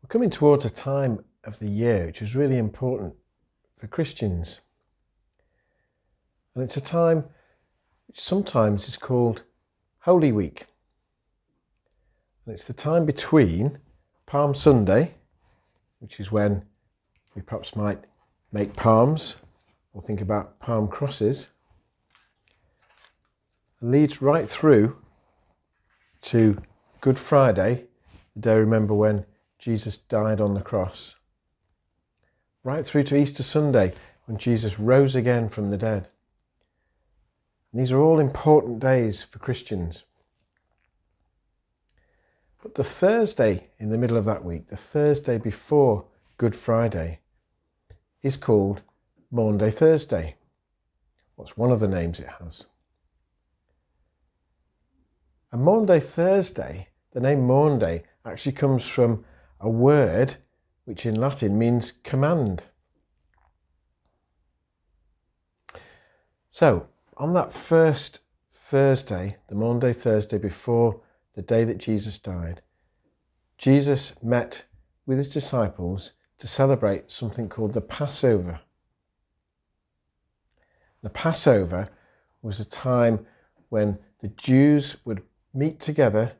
We're coming towards a time of the year which is really important for Christians. And it's a time which sometimes is called Holy Week. And it's the time between Palm Sunday, which is when we perhaps might make palms or think about palm crosses, and leads right through to Good Friday, the day, remember, when Jesus died on the cross, right through to Easter Sunday, when Jesus rose again from the dead. And these are all important days for Christians. But the Thursday in the middle of that week, the Thursday before Good Friday, is called Maundy Thursday. What's one of the names it has? And Maundy Thursday, the name Maundy, actually comes from a word which in Latin means command. So, on that first Thursday, the Maundy Thursday before the day that Jesus died, Jesus met with his disciples to celebrate something called the Passover. The Passover was a time when the Jews would meet together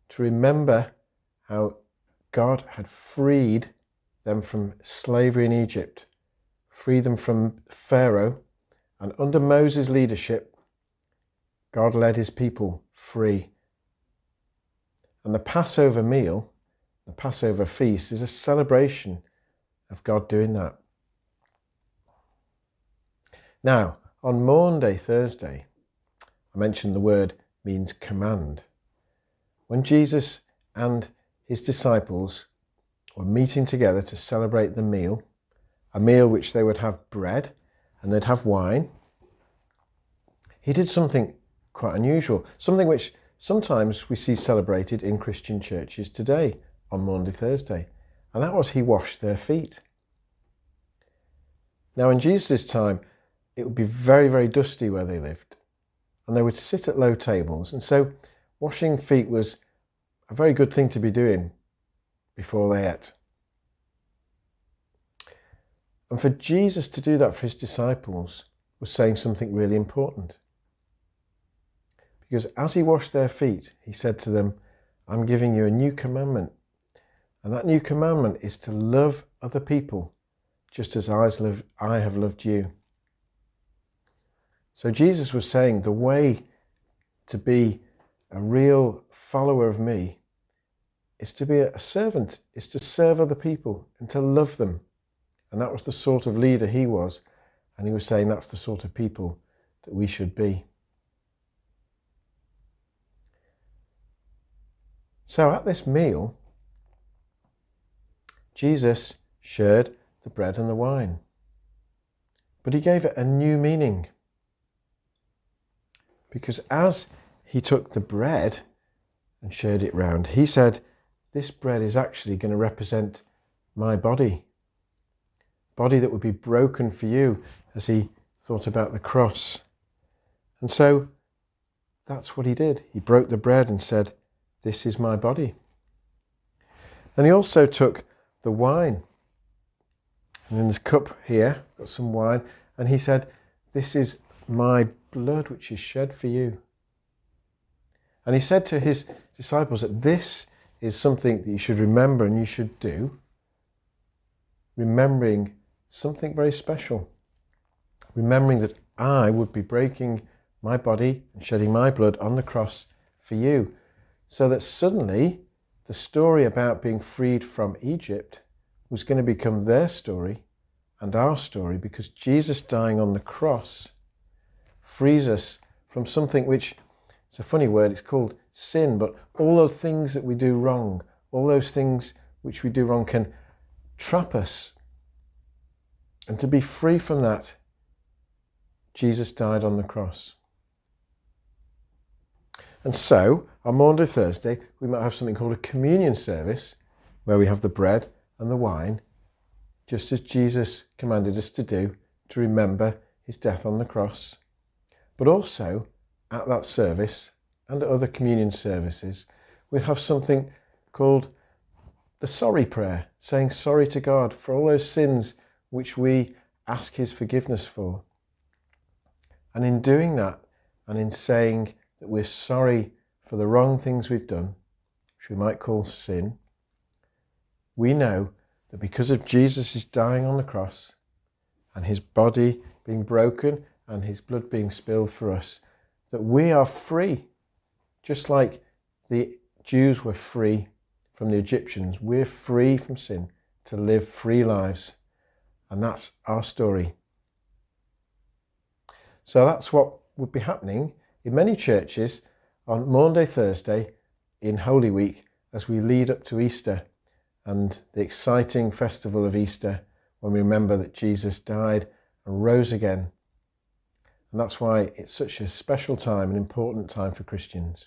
to remember how God had freed them from slavery in Egypt, freed them from Pharaoh, and under Moses' leadership, God led his people free. And the Passover meal, the Passover feast, is a celebration of God doing that. Now, on Maundy Thursday, I mentioned the word means command. When Jesus and his disciples were meeting together to celebrate the meal, a meal which they would have bread and they'd have wine, he did something quite unusual, something which sometimes we see celebrated in Christian churches today on Maundy Thursday, and that was he washed their feet. Now in Jesus' time, it would be very, very dusty where they lived, and they would sit at low tables, and so washing feet was a very good thing to be doing before they ate. And for Jesus to do that for his disciples was saying something really important. Because as he washed their feet, he said to them, I'm giving you a new commandment. And that new commandment is to love other people just as I have loved you. So Jesus was saying the way to be a real follower of me is to be a servant, is to serve other people and to love them. And that was the sort of leader he was. And he was saying that's the sort of people that we should be. So at this meal, Jesus shared the bread and the wine. But he gave it a new meaning. Because as he took the bread and shared it round, he said, this bread is actually going to represent my body that would be broken for you, as he thought about the cross. And so that's what he did. He broke the bread and said, this is my body. And he also took the wine. And in this cup here, got some wine, and he said, this is my blood which is shed for you. And he said to his disciples that this is something that you should remember and you should do, remembering something very special. Remembering that I would be breaking my body and shedding my blood on the cross for you. So that suddenly the story about being freed from Egypt was going to become their story and our story, because Jesus dying on the cross frees us from something which, it's a funny word, it's called sin, but all those things that we do wrong, all those things which we do wrong can trap us. And to be free from that, Jesus died on the cross. And so, on Maundy Thursday, we might have something called a communion service, where we have the bread and the wine, just as Jesus commanded us to do, to remember his death on the cross. But also, at that service, and at other communion services, we'd have something called the sorry prayer, saying sorry to God for all those sins which we ask his forgiveness for. And in doing that, and in saying that we're sorry for the wrong things we've done, which we might call sin, we know that because of Jesus' dying on the cross and his body being broken and his blood being spilled for us, that we are free. Just like the Jews were free from the Egyptians, we're free from sin to live free lives. And that's our story. So that's what would be happening in many churches on Maundy Thursday in Holy Week as we lead up to Easter and the exciting festival of Easter, when we remember that Jesus died and rose again. And that's why it's such a special time, an important time for Christians.